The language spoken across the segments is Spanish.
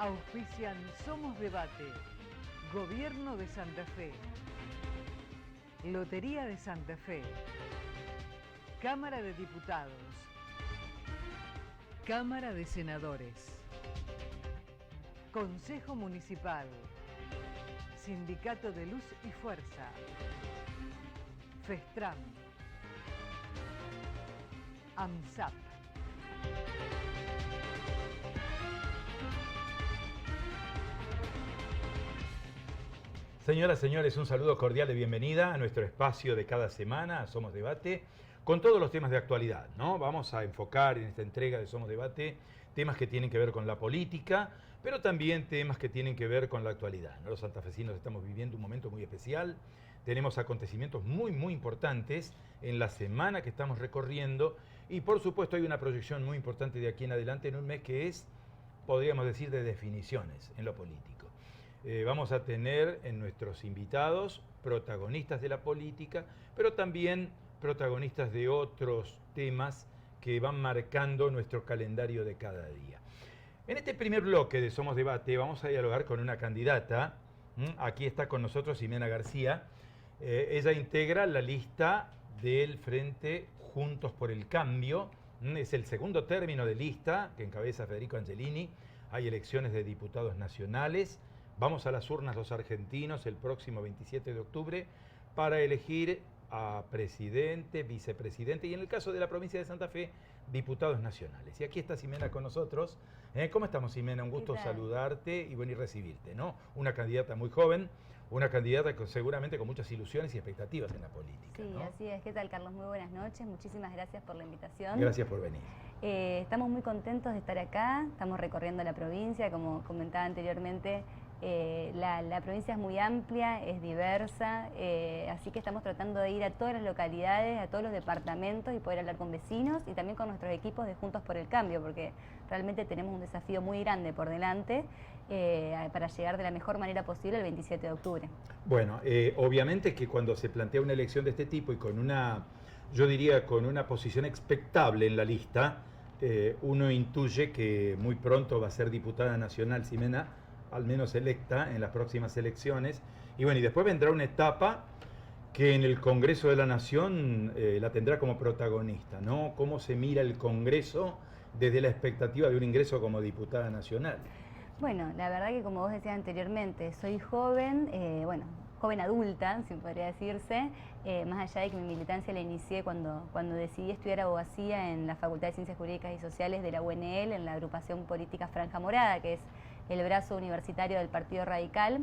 Auspician Somos Debate, Gobierno de Santa Fe, Lotería de Santa Fe, Cámara de Diputados, Cámara de Senadores, Consejo Municipal, Sindicato de Luz y Fuerza, Festram, AMSAP. Señoras, señores, un saludo cordial de bienvenida a nuestro espacio de cada semana, Somos Debate, con todos los temas de actualidad, ¿no? Vamos a enfocar en esta entrega de Somos Debate temas que tienen que ver con la política, pero también temas que tienen que ver con la actualidad, ¿no? Los santafesinos estamos viviendo un momento muy especial, tenemos acontecimientos muy importantes en la semana que estamos recorriendo y por supuesto hay una proyección muy importante de aquí en adelante en un mes que es, podríamos decir, de definiciones en lo político. Vamos a tener en nuestros invitados protagonistas de la política, pero también protagonistas de otros temas que van marcando nuestro calendario de cada día. En este primer bloque de Somos Debate vamos a dialogar con una candidata. Aquí está con nosotros Ximena García. Ella integra la lista del Frente Juntos por el Cambio. Es el segundo término de lista que encabeza Federico Angelini. Hay elecciones de diputados nacionales. Vamos a las urnas los argentinos el próximo 27 de octubre para elegir a presidente, vicepresidente y en el caso de la provincia de Santa Fe, diputados nacionales. Y aquí está Ximena con nosotros. ¿Cómo estamos, Ximena? Un gusto saludarte y bueno, y recibirte, ¿no? Una candidata muy joven, una candidata seguramente con muchas ilusiones y expectativas en la política. Sí, ¿no? Así es. ¿Qué tal, Carlos? Muy buenas noches. Muchísimas gracias por la invitación. Gracias por venir. Estamos muy contentos de estar acá. Estamos recorriendo la provincia, como comentaba anteriormente. La provincia es muy amplia, es diversa, así que estamos tratando de ir a todas las localidades, a todos los departamentos y poder hablar con vecinos y también con nuestros equipos de Juntos por el Cambio, porque realmente tenemos un desafío muy grande por delante para llegar de la mejor manera posible el 27 de octubre. Bueno, obviamente que cuando se plantea una elección de este tipo y con una, yo diría, con una posición expectable en la lista, uno intuye que muy pronto va a ser diputada nacional Ximena, al menos electa en las próximas elecciones. Y bueno, y después vendrá una etapa que en el Congreso de la Nación la tendrá como protagonista, ¿no? ¿Cómo se mira el Congreso desde la expectativa de un ingreso como diputada nacional? Bueno, la verdad que como vos decías anteriormente, soy joven, joven adulta, si podría decirse, más allá de que mi militancia la inicié cuando decidí estudiar abogacía en la Facultad de Ciencias Jurídicas y Sociales de la UNL, en la agrupación política Franja Morada, que es el brazo universitario del Partido Radical,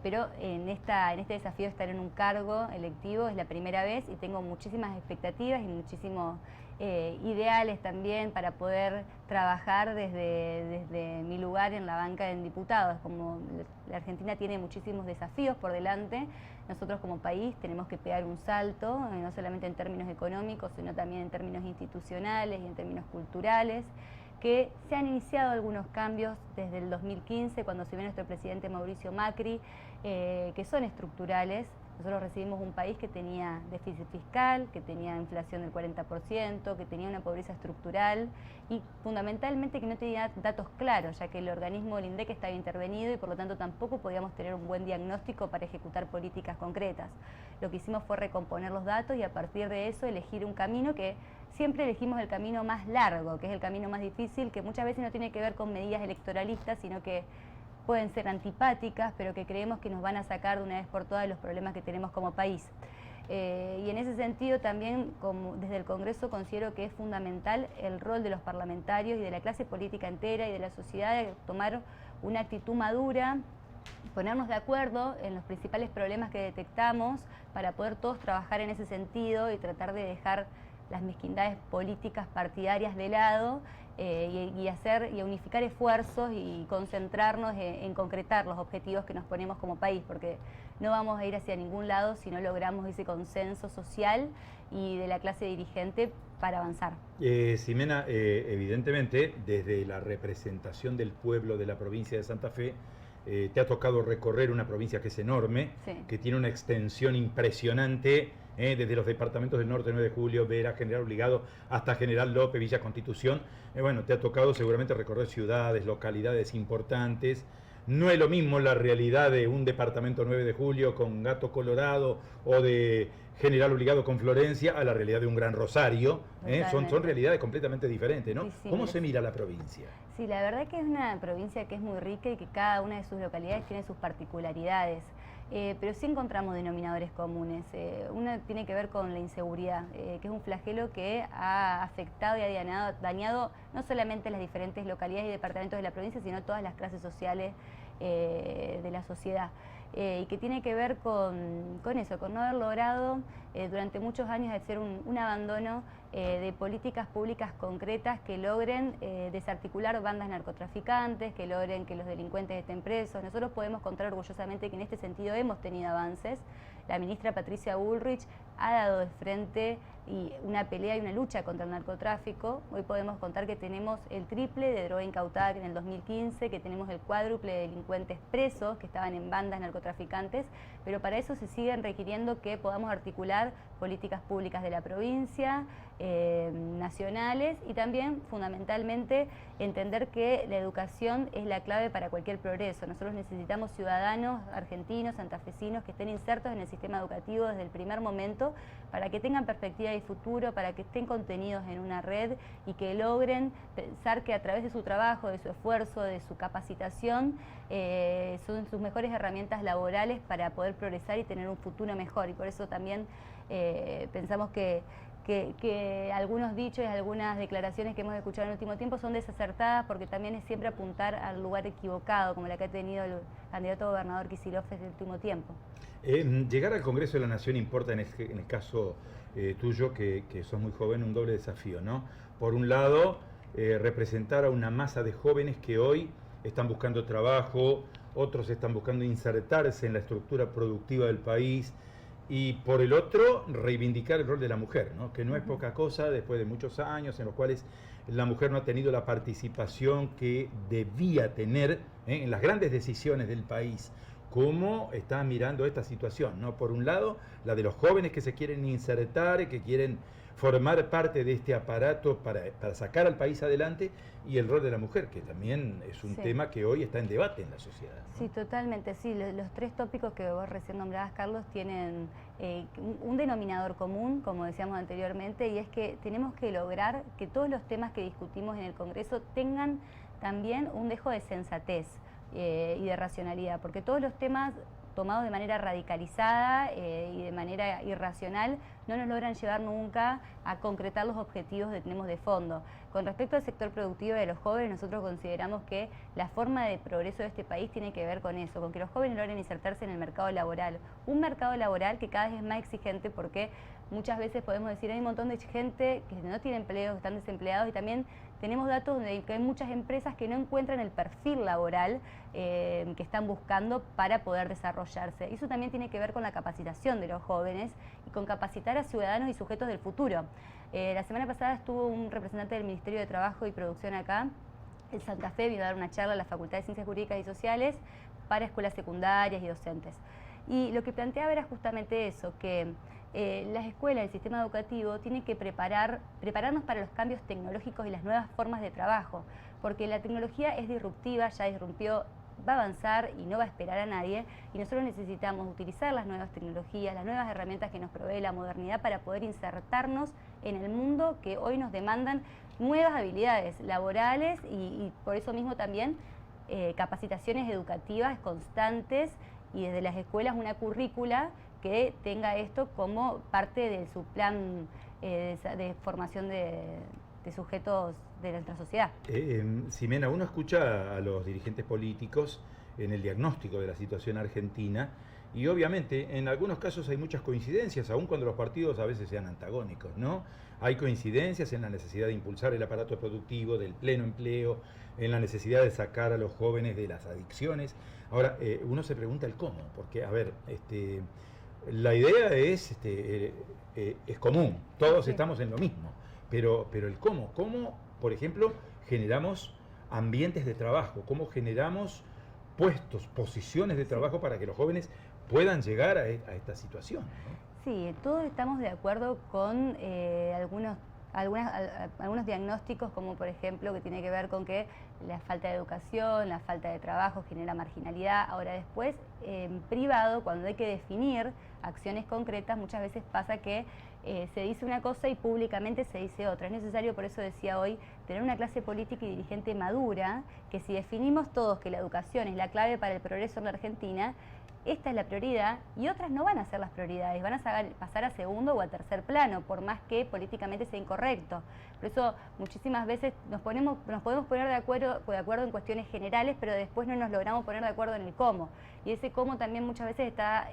pero en este desafío de estar en un cargo electivo es la primera vez y tengo muchísimas expectativas y muchísimos ideales también para poder trabajar desde mi lugar en la banca de diputados. Como la Argentina tiene muchísimos desafíos por delante, nosotros como país tenemos que pegar un salto, no solamente en términos económicos, sino también en términos institucionales y en términos culturales, que se han iniciado algunos cambios desde el 2015, cuando asumió nuestro presidente Mauricio Macri, que son estructurales. Nosotros recibimos un país que tenía déficit fiscal, que tenía inflación del 40%, que tenía una pobreza estructural y fundamentalmente que no tenía datos claros, ya que el organismo del INDEC estaba intervenido y por lo tanto tampoco podíamos tener un buen diagnóstico para ejecutar políticas concretas. Lo que hicimos fue recomponer los datos y a partir de eso elegir un camino que siempre elegimos el camino más largo, que es el camino más difícil, que muchas veces no tiene que ver con medidas electoralistas, sino que pueden ser antipáticas, pero que creemos que nos van a sacar de una vez por todas los problemas que tenemos como país. Y en ese sentido también, desde el Congreso, considero que es fundamental el rol de los parlamentarios y de la clase política entera y de la sociedad de tomar una actitud madura, ponernos de acuerdo en los principales problemas que detectamos para poder todos trabajar en ese sentido y tratar de dejar las mezquindades políticas partidarias de lado y unificar esfuerzos y concentrarnos en concretar los objetivos que nos ponemos como país, porque no vamos a ir hacia ningún lado si no logramos ese consenso social y de la clase dirigente para avanzar. Ximena, evidentemente, desde la representación del pueblo de la provincia de Santa Fe, te ha tocado recorrer una provincia que es enorme, sí, que tiene una extensión impresionante desde los departamentos del norte, 9 de Julio, Vera, General Obligado, hasta General López, Villa Constitución. Bueno, te ha tocado seguramente recorrer ciudades, localidades importantes. No es lo mismo la realidad de un departamento 9 de Julio con Gato Colorado o de General Obligado con Florencia a la realidad de un Gran Rosario. Son realidades completamente diferentes, ¿no? Sí, ¿Cómo se mira la provincia? Sí, la verdad que es una provincia que es muy rica y que cada una de sus localidades tiene sus particularidades. Pero sí encontramos denominadores comunes. Uno tiene que ver con la inseguridad, que es un flagelo que ha afectado y ha dañado no solamente las diferentes localidades y departamentos de la provincia, sino todas las clases sociales de la sociedad. Y que tiene que ver con eso, con no haber logrado durante muchos años hacer un abandono de políticas públicas concretas que logren desarticular bandas narcotraficantes, que logren que los delincuentes estén presos. Nosotros podemos contar orgullosamente que en este sentido hemos tenido avances. La ministra Patricia Bullrich ha dado de frente y una pelea y una lucha contra el narcotráfico. Hoy podemos contar que tenemos el triple de droga incautada que en el 2015, que tenemos el cuádruple de delincuentes presos que estaban en bandas narcotraficantes, pero para eso se siguen requiriendo que podamos articular políticas públicas de la provincia, nacionales, y también fundamentalmente entender que la educación es la clave para cualquier progreso. Nosotros necesitamos ciudadanos argentinos, santafesinos que estén insertos en el sistema educativo desde el primer momento para que tengan perspectiva de futuro, para que estén contenidos en una red y que logren pensar que a través de su trabajo, de su esfuerzo, de su capacitación, son sus mejores herramientas laborales para poder progresar y tener un futuro mejor. Y por eso también pensamos que algunos dichos y algunas declaraciones que hemos escuchado en el último tiempo son desacertadas, porque también es siempre apuntar al lugar equivocado, como la que ha tenido el candidato a gobernador Kicillof en el último tiempo. Llegar al Congreso de la Nación importa, en el caso tuyo, que sos muy joven, un doble desafío, ¿no? Por un lado, representar a una masa de jóvenes que hoy están buscando trabajo, otros están buscando insertarse en la estructura productiva del país, y por el otro, reivindicar el rol de la mujer, ¿no? Que no es poca cosa después de muchos años en los cuales la mujer no ha tenido la participación que debía tener en las grandes decisiones del país. ¿Cómo está mirando esta situación, ¿no? Por un lado, la de los jóvenes que se quieren insertar, que quieren formar parte de este aparato para sacar al país adelante, y el rol de la mujer, que también es un tema que hoy está en debate en la sociedad, ¿no? Sí, totalmente, sí. Los tres tópicos que vos recién nombrabas, Carlos, tienen un denominador común, como decíamos anteriormente, y es que tenemos que lograr que todos los temas que discutimos en el Congreso tengan también un dejo de sensatez y de racionalidad, porque todos los temas tomados de manera radicalizada y de manera irracional no nos logran llevar nunca a concretar los objetivos que tenemos de fondo. Con respecto al sector productivo de los jóvenes, nosotros consideramos que la forma de progreso de este país tiene que ver con eso, con que los jóvenes logren insertarse en el mercado laboral. Un mercado laboral que cada vez es más exigente, porque muchas veces podemos decir hay un montón de gente que no tiene empleo, que están desempleados, y también tenemos datos donde hay muchas empresas que no encuentran el perfil laboral que están buscando para poder desarrollarse. Eso también tiene que ver con la capacitación de los jóvenes y con capacitar a ciudadanos y sujetos del futuro. La semana pasada estuvo un representante del Ministerio de Trabajo y Producción acá, en Santa Fe, vino a dar una charla a la Facultad de Ciencias Jurídicas y Sociales para escuelas secundarias y docentes. Y lo que planteaba era justamente eso, que las escuelas, el sistema educativo, tienen que prepararnos para los cambios tecnológicos y las nuevas formas de trabajo, porque la tecnología es disruptiva, ya disrumpió, va a avanzar y no va a esperar a nadie, y nosotros necesitamos utilizar las nuevas tecnologías, las nuevas herramientas que nos provee la modernidad para poder insertarnos en el mundo que hoy nos demandan nuevas habilidades laborales y por eso mismo también capacitaciones educativas constantes, y desde las escuelas una currícula que tenga esto como parte de su plan de formación de sujetos de nuestra sociedad. Ximena, uno escucha a los dirigentes políticos en el diagnóstico de la situación argentina, y obviamente en algunos casos hay muchas coincidencias, aun cuando los partidos a veces sean antagónicos, ¿no? Hay coincidencias en la necesidad de impulsar el aparato productivo, del pleno empleo, en la necesidad de sacar a los jóvenes de las adicciones. Ahora, uno se pregunta el cómo, porque, a ver, la idea es común, todos estamos en lo mismo, pero el cómo, por ejemplo, generamos ambientes de trabajo, cómo generamos puestos, posiciones de trabajo para que los jóvenes puedan llegar a esta situación, ¿no? Sí, todos estamos de acuerdo con algunos diagnósticos, como por ejemplo que tiene que ver con que la falta de educación, la falta de trabajo genera marginalidad. Ahora después, en privado, cuando hay que definir acciones concretas, muchas veces pasa que se dice una cosa y públicamente se dice otra. Es necesario, por eso decía hoy, tener una clase política y dirigente madura, que si definimos todos que la educación es la clave para el progreso en la Argentina, esta es la prioridad y otras no van a ser las prioridades, van a pasar a segundo o a tercer plano, por más que políticamente sea incorrecto. Por eso muchísimas veces nos podemos poner de acuerdo en cuestiones generales, pero después no nos logramos poner de acuerdo en el cómo. Y ese cómo también muchas veces está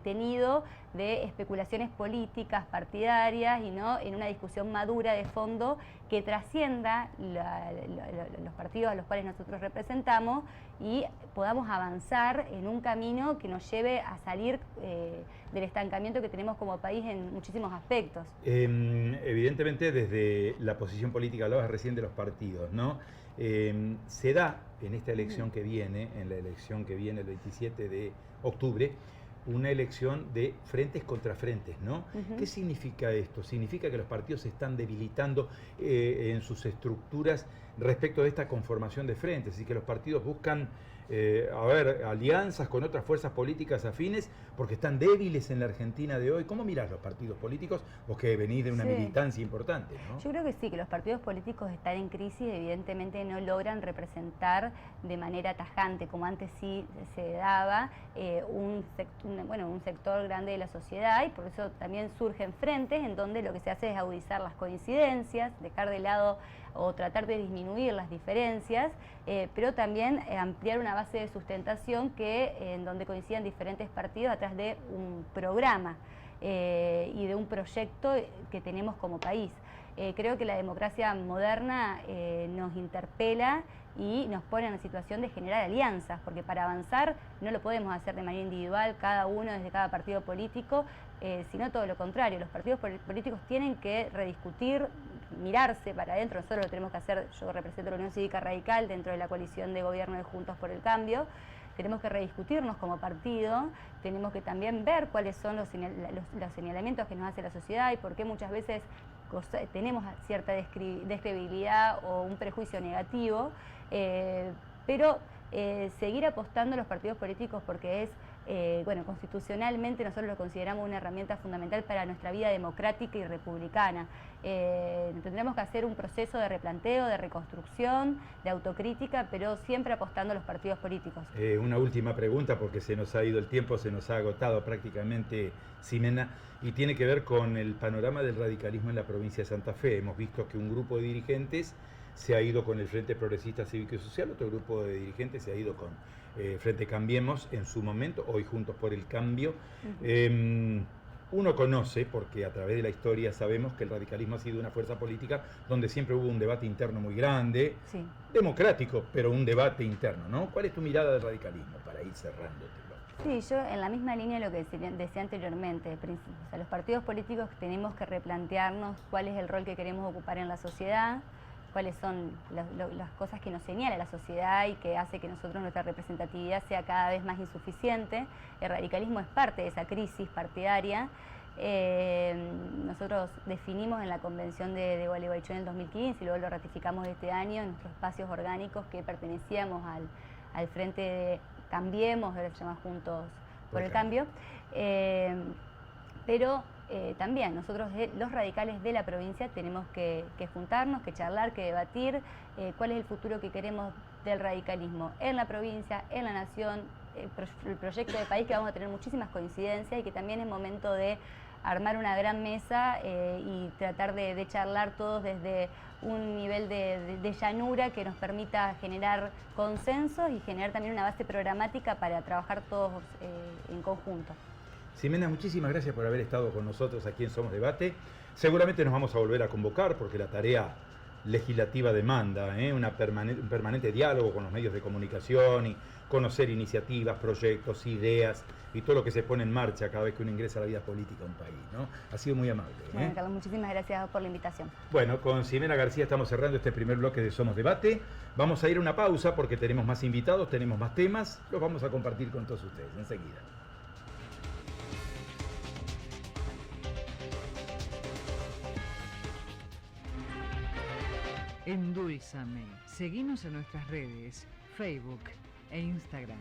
tenido de especulaciones políticas, partidarias, y no en una discusión madura de fondo que trascienda los partidos a los cuales nosotros representamos y podamos avanzar en un camino que nos lleve a salir del estancamiento que tenemos como país en muchísimos aspectos. Evidentemente desde la posición política, hablabas recién de los partidos, ¿no? Se da en esta elección que viene, en la elección que viene el 27 de octubre, una elección de frentes contra frentes, ¿no? ¿Qué significa esto? Significa que los partidos se están debilitando en sus estructuras respecto de esta conformación de frentes y que los partidos buscan alianzas con otras fuerzas políticas afines porque están débiles en la Argentina de hoy. ¿Cómo mirás los partidos políticos? Vos que venís de una militancia importante, ¿no? Yo creo que sí, que los partidos políticos están en crisis, evidentemente no logran representar de manera tajante, como antes sí se daba, un sector grande de la sociedad, y por eso también surgen frentes en donde lo que se hace es agudizar las coincidencias, dejar de lado o tratar de disminuir las diferencias, pero también ampliar una base de sustentación en donde coincidan diferentes partidos atrás de un programa y de un proyecto que tenemos como país. Creo que la democracia moderna nos interpela y nos pone en la situación de generar alianzas, porque para avanzar no lo podemos hacer de manera individual, cada uno desde cada partido político, sino todo lo contrario. Los partidos políticos tienen que rediscutir, mirarse para adentro. Nosotros lo tenemos que hacer. Yo represento la Unión Cívica Radical dentro de la coalición de gobierno de Juntos por el Cambio. Tenemos que rediscutirnos como partido, tenemos que también ver cuáles son los señalamientos que nos hace la sociedad y por qué muchas veces tenemos cierta descredibilidad o un prejuicio negativo, pero seguir apostando a los partidos políticos porque es, constitucionalmente nosotros lo consideramos una herramienta fundamental para nuestra vida democrática y republicana. Tendremos que hacer un proceso de replanteo, de reconstrucción, de autocrítica, pero siempre apostando a los partidos políticos. Una última pregunta, porque se nos ha ido el tiempo, se nos ha agotado prácticamente, Ximena, y tiene que ver con el panorama del radicalismo en la provincia de Santa Fe. Hemos visto que un grupo de dirigentes se ha ido con el Frente Progresista Cívico y Social, otro grupo de dirigentes se ha ido con Frente Cambiemos en su momento, hoy Juntos por el Cambio. Uno conoce, porque a través de la historia sabemos que el radicalismo ha sido una fuerza política donde siempre hubo un debate interno muy grande, sí, democrático, pero un debate interno, ¿no? ¿Cuál es tu mirada del radicalismo para ir cerrando? Sí, yo en la misma línea de lo que decía anteriormente, o sea, los partidos políticos tenemos que replantearnos cuál es el rol que queremos ocupar en la sociedad, cuáles son las cosas que nos señala la sociedad y que hace que nuestra representatividad sea cada vez más insuficiente. El radicalismo es parte de esa crisis partidaria. Nosotros definimos en la convención de Gualeguaychú en el 2015 y luego lo ratificamos este año en nuestros espacios orgánicos que pertenecíamos al Frente de Cambiemos, ahora se llama Juntos por el Cambio. Pero también nosotros, los radicales de la provincia, tenemos que juntarnos, que charlar, que debatir cuál es el futuro que queremos del radicalismo en la provincia, en la nación, el proyecto de país, que vamos a tener muchísimas coincidencias y que también es momento de armar una gran mesa y tratar de charlar todos desde un nivel de llanura que nos permita generar consensos y generar también una base programática para trabajar todos en conjunto. Ximena, muchísimas gracias por haber estado con nosotros aquí en Somos Debate. Seguramente nos vamos a volver a convocar porque la tarea legislativa demanda un permanente diálogo con los medios de comunicación y conocer iniciativas, proyectos, ideas y todo lo que se pone en marcha cada vez que uno ingresa a la vida política de un país, ¿no? Ha sido muy amable. Bueno, Carlos, muchísimas gracias por la invitación. Bueno, con Ximena García estamos cerrando este primer bloque de Somos Debate. Vamos a ir a una pausa porque tenemos más invitados, tenemos más temas, los vamos a compartir con todos ustedes enseguida. Endulzame. Seguinos en nuestras redes, Facebook e Instagram.